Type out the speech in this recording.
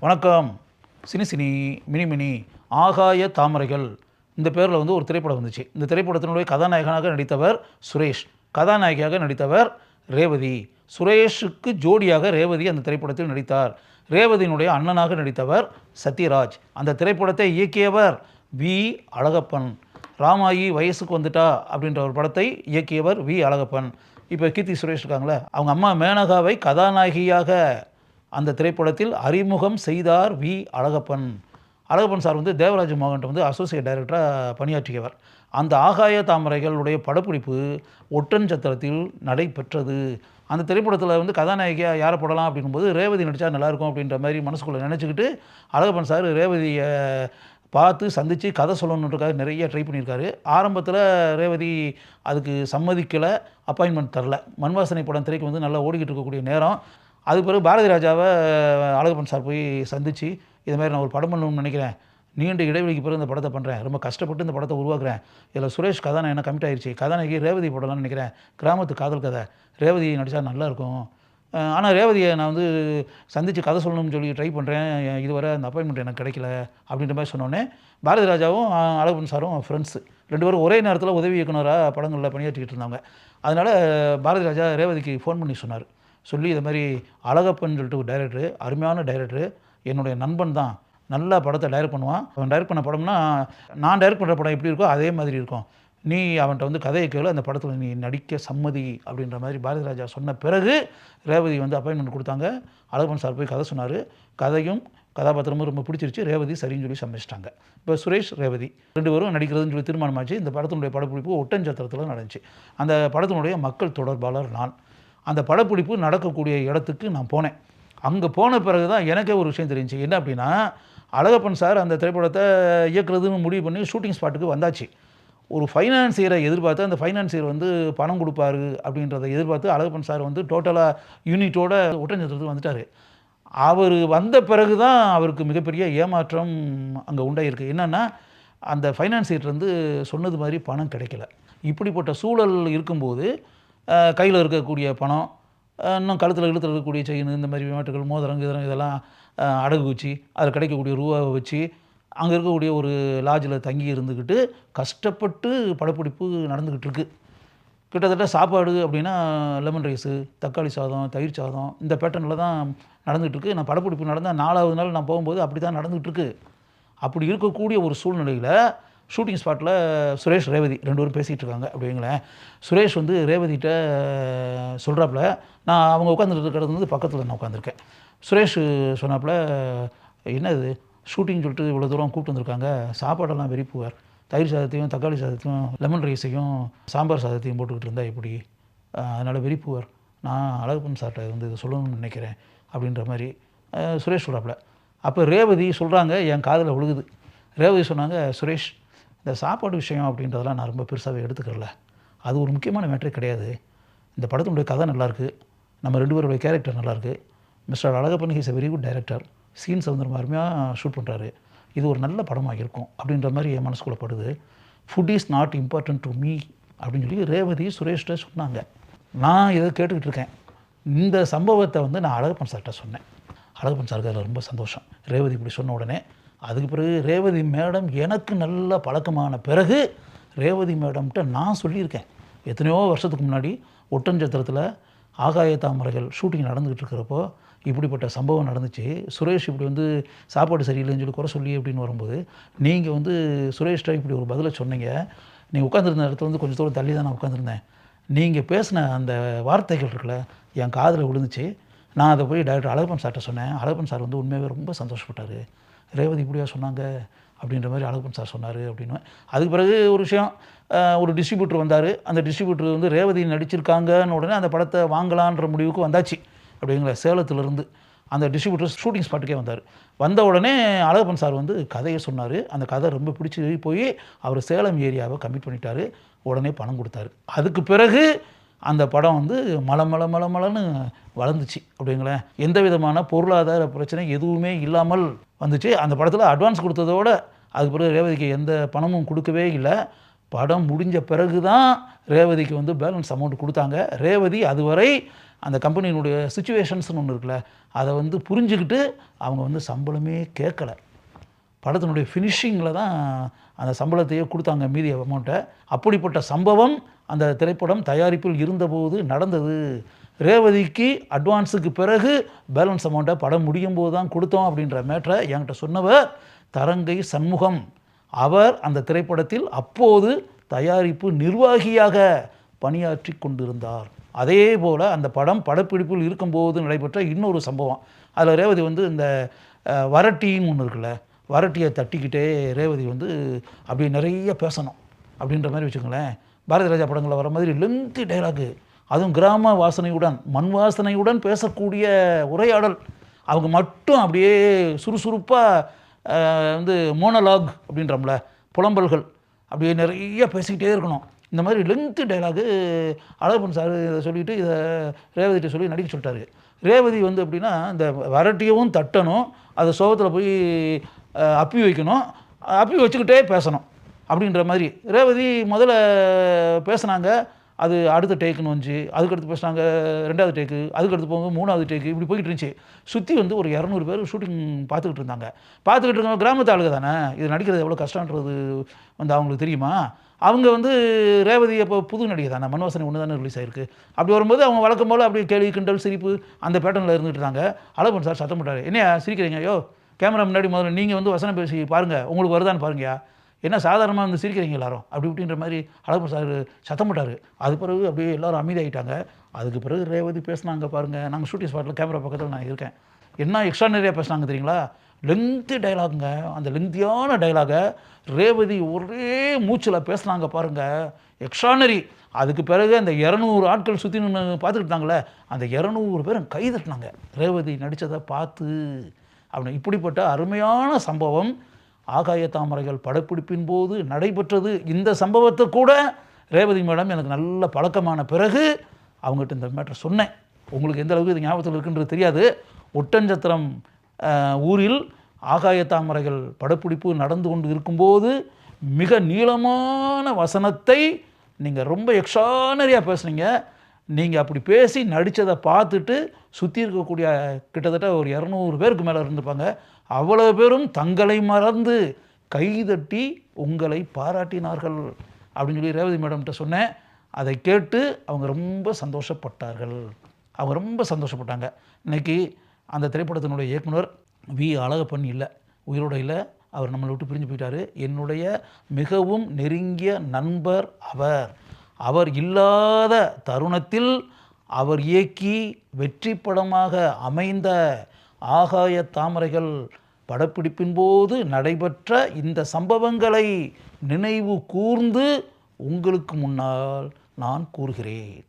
வணக்கம். Cine cine mini mini ஆகாய தாமரைகள் இந்த பேரில் வந்து ஒரு திரைப்படம் வந்துச்சு. இந்த திரைப்படத்தினுடைய கதாநாயகனாக நடித்தவர் சுரேஷ், கதாநாயகியாக நடித்தவர் ரேவதி. சுரேஷுக்கு ஜோடியாக ரேவதி அந்த திரைப்படத்தில் நடித்தார். ரேவதியினுடைய அண்ணனாக நடித்தவர் சத்யராஜ். அந்த திரைப்படத்தை இயக்கியவர் வி அழகப்பன். ராமாயி வயசுக்கு வந்துட்டா அப்படின்ற ஒரு படத்தை இயக்கியவர் வி அழகப்பன். இப்போ கீர்த்தி சுரேஷ் இருக்காங்களே, அவங்க அம்மா மேனகாவை கதாநாயகியாக அந்த திரைப்படத்தில் அறிமுகம் செய்தார் வி அழகப்பன். அழகப்பன் சார் வந்து தேவராஜ் மோகன்ட்ட வந்து அசோசியேட் டைரக்டராக பணியாற்றியவர். அந்த ஆகாய தாமரைகளுடைய படப்பிடிப்பு ஒட்டன்சத்திரத்தில் நடைபெற்றது. அந்த திரைப்படத்தில் வந்து கதாநாயகியாக யாரை போடலாம் அப்படிங்கும்போது ரேவதி நடித்தா நல்லாயிருக்கும் அப்படின்ற மாதிரி மனசுக்குள்ளே நினச்சிக்கிட்டு அழகப்பன் சார் ரேவதியை பார்த்து சந்தித்து கதை சொல்லணுன்றதுக்காக நிறைய ட்ரை பண்ணியிருக்காரு. ஆரம்பத்தில் ரேவதி அதுக்கு சம்மதிக்கலை, அப்பாயின்மெண்ட் தரல. மண்வாசனை படம் திரைக்கு வந்து நல்லா ஓடிக்கிட்டு இருக்கக்கூடிய நேரம். அதுக்கு பிறகு பாரதி ராஜாவை அழகப்பன் சார் போய் சந்தித்து, இது மாதிரி நான் ஒரு படம் பண்ணணும்னு நினைக்கிறேன், நீண்ட இடைவெளிக்கு பிறகு இந்த படத்தை பண்ணுறேன், ரொம்ப கஷ்டப்பட்டு இந்த படத்தை உருவாக்குறேன், இதில் சுரேஷ் கதாநாயகன் கமிட் ஆயிடுச்சு, கதாநாயகி ரேவதி போடலாம்னு நினைக்கிறேன், கிராமத்து காதல் கதை, ரேவதி நடித்தா நல்லாயிருக்கும், ஆனால் ரேவதியை நான் வந்து சந்தித்து கதை சொல்லணும்னு சொல்லி ட்ரை பண்ணுறேன், இதுவரை அந்த அப்பாயின்மெண்ட் எனக்கு கிடைக்கல அப்படின்ற மாதிரி சொன்னோன்னே பாரதி ராஜாவும் அழகப்பன் சாரும் ஃப்ரெண்ட்ஸு, ரெண்டு பேரும் ஒரே நேரத்தில் உதவி இயக்குனராக படங்களில் பணியாற்றிக்கிட்டு இருந்தாங்க. அதனால் பாரதி ராஜா ரேவதிக்கு ஃபோன் பண்ணி சொன்னார். சொல்லி இது மாதிரி அழகப்பன் சொல்லிட்டு ஒரு டைரக்டரு, அருமையான டைரக்டரு, என்னுடைய நண்பன் தான், நல்லா படத்தை டைரக்ட் பண்ணுவான், அவன் டைரக்ட் பண்ண படம்னா நான் டைரக்ட் பண்ணுற படம் எப்படி இருக்கோ அதே மாதிரி இருக்கும், நீ அவன்கிட்ட வந்து கதையை கேளு, அந்த படத்தில் நீ நடிக்க சம்மதி அப்படின்ற மாதிரி பாரதி ராஜா சொன்ன பிறகு ரேவதி வந்து அப்பாயின்மெண்ட் கொடுத்தாங்க. அழகப்பன் சார் போய் கதை சொன்னார். கதையும் கதாபாத்திரமும் ரொம்ப பிடிச்சிருச்சு. ரேவதி சரின்னு சொல்லி சமைச்சிட்டாங்க. இப்போ சுரேஷ் ரேவதி ரெண்டு பேரும் நடிக்கிறதுன்னு சொல்லி தீர்மானமாச்சு. இந்த படத்தினுடைய படப்பிடிப்பு ஒட்டன்சத்திரத்தில் நடந்துச்சு. அந்த படத்தினுடைய மக்கள் தொடர்பாளர் நான். அந்த படப்பிடிப்பு நடக்கக்கூடிய இடத்துக்கு நான் போனேன். அங்கே போன பிறகு தான் எனக்கே ஒரு விஷயம் தெரிஞ்சிச்சு. என்ன அப்படின்னா, அழகப்பன் சார் அந்த திரைப்படத்தை இயக்குறதுன்னு முடிவு பண்ணி ஷூட்டிங் ஸ்பாட்டுக்கு வந்தாச்சு. ஒரு ஃபைனான்சியரை எதிர்பார்த்து, அந்த ஃபைனான்சியர் வந்து பணம் கொடுப்பாரு அப்படின்றத எதிர்பார்த்து அழகப்பன் சார் வந்து டோட்டலாக யூனிட்டோட ஒட்டன்சத்திரத்துக்கு வந்துட்டார். அவர் வந்த பிறகு தான் அவருக்கு மிகப்பெரிய ஏமாற்றம் அங்கே உண்டாயிருக்கு. என்னென்னா, அந்த ஃபைனான்சியர்லேருந்து சொன்னது மாதிரி பணம் கிடைக்கல. இப்படிப்பட்ட சூழல் இருக்கும்போது கையில் இருக்கக்கூடிய பணம், இன்னும் கழுத்தில் இருக்கக்கூடிய செயின், இந்த மாதிரி மாட்டுகள், மோதிரம் இதெல்லாம் அடகு வச்சு அதில் கிடைக்கக்கூடிய ரூபாவை வச்சு அங்கே இருக்கக்கூடிய ஒரு லாட்ஜில் தங்கி இருந்துக்கிட்டு கஷ்டப்பட்டு படப்பிடிப்பு நடந்துக்கிட்டு இருக்குது. கிட்டத்தட்ட சாப்பாடு அப்படின்னா லெமன் ரைஸு, தக்காளி சாதம், தயிர் சாதம், இந்த பேட்டர்னில் தான் நடந்துகிட்டு இருக்குது. நான் படப்பிடிப்பு நடந்தால் 4வது நாள் நான் போகும்போது அப்படி தான் நடந்துகிட்டு இருக்குது. அப்படி இருக்கக்கூடிய ஒரு சூழ்நிலையில் ஷூட்டிங் ஸ்பாட்டில் சுரேஷ் ரேவதி ரெண்டு பேரும் பேசிகிட்டு இருக்காங்க அப்படிங்களேன். சுரேஷ் வந்து ரேவதிகிட்ட சொல்கிறாப்புல, நான் அவங்க உட்காந்துட்டு இருக்கிறது வந்து பக்கத்தில் நான் உட்காந்துருக்கேன். சுரேஷ் சொன்னாப்புல, என்ன இது ஷூட்டிங் சொல்லிட்டு இவ்வளோ தூரம் கூப்பிட்டு வந்திருக்காங்க, சாப்பாடெல்லாம் வெரி புவர், தயிர் சாதத்தையும் தக்காளி சாதத்தையும் லெமன் ரைஸையும் சாம்பார் சாதத்தையும் போட்டுக்கிட்டு இருந்தால் எப்படி, அதனால் வெரி புவர், நான் அழகப்பன் சார்கிட்ட வந்து இதை சொல்லணும்னு நினைக்கிறேன் அப்படின்ற மாதிரி சுரேஷ் சொல்கிறாப்புல. அப்போ ரேவதி சொல்கிறாங்க, என் காதில் விழுகுது. ரேவதி சொன்னாங்க, சுரேஷ், இந்த சாப்பாடு விஷயம் அப்படின்றதெல்லாம் நான் ரொம்ப பெருசாகவே எடுத்துக்கிறல, அது ஒரு முக்கியமான மேட்டரே கிடையாது. இந்த படத்தினுடைய கதை நல்லாயிருக்கு, நம்ம ரெண்டு பேருடைய கேரக்டர் நல்லாயிருக்கு, mister Alagappan he's a very good director, scenes வந்து ரொம்ப அருமையாக ஷூட் பண்ணுறாரு, இது ஒரு நல்ல படமாக இருக்கும் அப்படின்ற மாதிரி என் மனசுக்குள்ளே படுது. Food is not important to me அப்படின்னு சொல்லி ரேவதி சுரேஷ்கிட்ட சொன்னாங்க. நான் இதை கேட்டுக்கிட்டு இருக்கேன். இந்த சம்பவத்தை வந்து நான் அழகப்பன் சார்கிட்ட சொன்னேன். அழகப்பன் சாருக்கு அதில் ரொம்ப சந்தோஷம். ரேவதி இப்படி சொன்ன உடனே அதுக்கு பிறகு ரேவதி மேடம் எனக்கு நல்ல பழக்கமான பிறகு ரேவதி மேடம்கிட்ட நான் சொல்லியிருக்கேன். எத்தனையோ வருஷத்துக்கு முன்னாடி ஒட்டன்சத்திரத்தில் ஆகாய தாமரைகள் ஷூட்டிங் நடந்துக்கிட்டு இருக்கிறப்போ இப்படிப்பட்ட சம்பவம் நடந்துச்சு, சுரேஷ் இப்படி வந்து சாப்பாடு சரியில்லைன்னு சொல்லி குறை சொல்லி அப்படின்னு வரும்போது நீங்கள் வந்து சுரேஷ்ட இப்படி ஒரு பதிலை சொன்னீங்க, நீங்கள் உட்காந்துருந்த இடத்துல வந்து கொஞ்சம் தூரம் தள்ளி தான் நான் உட்காந்துருந்தேன், நீங்கள் பேசின அந்த வார்த்தைகள் இருக்குல்ல என் காதில் விழுந்துச்சு, நான் அதை போய் டைரக்டர் அழகப்பன் சார்கிட்ட சொன்னேன். அழகப்பன் சார் வந்து உண்மையாகவே ரொம்ப சந்தோஷப்பட்டார், ரேவதி இப்படியா சொன்னாங்க அப்படின்ற மாதிரி அழகப்பன் சார் சொன்னார் அப்படின்னு. அதுக்கு பிறகு ஒரு விஷயம், ஒரு டிஸ்ட்ரிபியூட்டர் வந்தார். அந்த டிஸ்ட்ரிபியூட்டர் வந்து ரேவதி நடிச்சிருக்காங்கன்னு உடனே அந்த படத்தை வாங்கலான்ற முடிவுக்கு வந்தாச்சு அப்படிங்களா. சேலத்திலேருந்து அந்த டிஸ்ட்ரிபியூட்டர் ஷூட்டிங் ஸ்பாட்டுக்கே வந்தார். வந்த உடனே அழகப்பன் சார் வந்து கதையை சொன்னார். அந்த கதை ரொம்ப பிடிச்சி போய் அவர் சேலம் ஏரியாவை கமிட் பண்ணிட்டார். உடனே பணம் கொடுத்தாரு. அதுக்கு பிறகு அந்த படம் வந்து மலன்னு வளர்ந்துச்சு அப்படிங்களேன். எந்த விதமான பொருளாதார பிரச்சனை எதுவுமே இல்லாமல் வந்துச்சு. அந்த படத்தில் அட்வான்ஸ் கொடுத்ததோடு அதுக்கு பிறகு ரேவதிக்கு எந்த பணமும் கொடுக்கவே இல்லை. படம் முடிஞ்ச பிறகு தான் ரேவதிக்கு வந்து பேலன்ஸ் அமௌண்ட் கொடுத்தாங்க. ரேவதி அதுவரை அந்த கம்பெனியினுடைய சுச்சுவேஷன்ஸ்னு ஒன்று இருக்குல்ல, அதை வந்து புரிஞ்சுக்கிட்டு அவங்க வந்து சம்பளமே கேட்கல. படத்தினுடைய ஃபினிஷிங்கில் தான் அந்த சம்பளத்தையே கொடுத்தாங்க, மீதி அமௌண்ட்டை. அப்படிப்பட்ட சம்பவம் அந்த திரைப்படம் தயாரிப்பில் இருந்தபோது நடந்தது. ரேவதிக்கு அட்வான்ஸுக்கு பிறகு பேலன்ஸ் அமௌண்ட்டை படம் முடியும் போது தான் கொடுத்தோம் அப்படின்ற மேட்டரை என்கிட்ட சொன்னவர் தரங்கை சண்முகம். அவர் அந்த திரைப்படத்தில் அப்போது தயாரிப்பு நிர்வாகியாக பணியாற்றி கொண்டிருந்தார். அதே போல் அந்த படம் படப்பிடிப்பில் இருக்கும்போது நடைபெற்ற இன்னொரு சம்பவம். அதில் ரேவதி வந்து இந்த வரட்டின்னு ஒன்று இருக்குல்ல, வரட்டியை தட்டிக்கிட்டே ரேவதி வந்து அப்படி நிறைய பேசணும் அப்படின்ற மாதிரி வச்சுக்கோங்களேன். பாரதி ராஜா படங்களில் வர மாதிரி லென்த்தி டைலாகு, அதுவும் கிராம வாசனையுடன் மண் வாசனையுடன் பேசக்கூடிய உரையாடல். அவங்க மட்டும் அப்படியே சுறுசுறுப்பாக வந்து மோனலாக் அப்படின்றோம்ல, புலம்பல்கள், அப்படியே நிறைய பேசிக்கிட்டே இருக்கணும். இந்த மாதிரி லென்த்து டைலாகு அழகப்பன் சார் இதை சொல்லிவிட்டு இதை ரேவதிகிட்ட சொல்லி நடிக்க சொல்லிட்டாரு. ரேவதி வந்து எப்படின்னா இந்த வரட்டியவும் தட்டணும், அதை சோகத்தில் போய் அப்பி வைக்கணும், அப்பி வச்சுக்கிட்டே பேசணும் அப்படின்ற மாதிரி. ரேவதி முதல்ல பேசுனாங்க, அது அடுத்த டேக்குன்னு வந்துச்சு, அதுக்கடுத்து பேசுனாங்க 2வது டேக்கு, அதுக்கடுத்து போங்க 3வது டேக்கு, இப்படி போய்கிட்டு இருந்துச்சு. சுற்றி வந்து ஒரு 200 பேர் ஷூட்டிங் பார்த்துக்கிட்டு இருந்தாங்க. பார்த்துக்கிட்டு இருக்கவங்க கிராமத்து ஆளுங்க தானே, இது நடிக்கிறது எவ்வளோ கஷ்டன்றது வந்து அவங்களுக்கு தெரியுமா. அவங்க வந்து ரேவதி அப்போ புது நடிகை தானே, மண்வாசனை ஒன்று தானே ரிலீஸ் ஆகிருக்கு. அப்படி வரும்போது அவங்க வழக்கம் போல் அப்படியே கேள்வி கிண்டல் சிரிப்பு அந்த பேட்டர்னில் இருந்துகிட்டு இருந்தாங்க. அழகப்பன் சார் சத்தம் போட்டார், என்னையா சிரிக்கிறீங்க, ஐயோ கேமரா முன்னாடி முதல்ல நீங்கள் வந்து வசனம் பேசி பாருங்கள், உங்களுக்கு வருதான்னு பாருங்கயா, என்ன சாதாரணமாக வந்து சிரிக்கிறீங்க எல்லாரும் அப்படி இப்படின்ற மாதிரி அழகப்பன் சார் சத்தம் போட்டார். அது பிறகு அப்படியே எல்லோரும் அமைதியாகிட்டாங்க. அதுக்கு பிறகு ரேவதி பேசினாங்க பாருங்கள். நாங்கள் ஷூட்டிங் ஸ்பாட்டில் கேமரா பக்கத்தில் நான் இருக்கேன். என்ன எக்ஸ்ட்ரானரியாக பேசினாங்க தெரியுங்களா, லென்த்து டைலாகுங்க. அந்த லென்த்தியான டைலாகை ரேவதி ஒரே மூச்சில் பேசுனாங்க பாருங்கள், எக்ஸ்ட்ரானரி. அதுக்கு பிறகு அந்த 200 ஆட்கள் சுற்றி நின்று பார்த்துக்கிட்டு இருந்தாங்களே, அந்த 200 பேரும் கை தட்டினாங்க ரேவதி நடித்ததை பார்த்து. அப்படி இப்படிப்பட்ட அருமையான சம்பவம் ஆகாய தாமரைகள் படப்பிடிப்பின் போது நடைபெற்றது. இந்த சம்பவத்தை கூட ரேவதி மேடம் எனக்கு நல்ல பழக்கமான பிறகு அவங்ககிட்ட இந்த மேட்டர் சொன்னேன். உங்களுக்கு எந்த அளவுக்கு இது ஞாபகத்தில் இருக்குன்றது தெரியாது. ஒட்டஞ்சத்திரம் ஊரில் ஆகாய தாமரைகள் படப்பிடிப்பு நடந்து கொண்டு இருக்கும்போது மிக நீளமான வசனத்தை நீங்கள் ரொம்ப எக்ஸ்ட்ரானரியாக பேசுனீங்க. நீங்கள் அப்படி பேசி நடித்ததை பார்த்துட்டு சுற்றி இருக்கக்கூடிய கிட்டத்தட்ட ஒரு 200 பேருக்கு மேலே இருந்திருப்பாங்க. அவ்வளோ பேரும் தங்களை மறந்து கைதட்டி உங்களை பாராட்டினார்கள் அப்படின்னு சொல்லி ரேவதி மேடம்கிட்ட சொன்னேன். அதை கேட்டு அவங்க ரொம்ப சந்தோஷப்பட்டார்கள். அவங்க ரொம்ப சந்தோஷப்பட்டாங்க. இன்றைக்கி அந்த திரைப்படத்தினுடைய இயக்குனர் வி அழகப்பன் இல்லை, உயிரோடு இல்லை. அவர் நம்மளை விட்டு பிரிஞ்சு போயிட்டார். என்னுடைய மிகவும் நெருங்கிய நண்பர் அவர். அவர் இல்லாத தருணத்தில் அவர் இயக்கி வெற்றி படமாக அமைந்த ஆகாய தாமரைகள் படப்பிடிப்பின் போது நடைபெற்ற இந்த சம்பவங்களை நினைவு கூர்ந்து உங்களுக்கு முன்னால் நான் கூறுகிறேன்.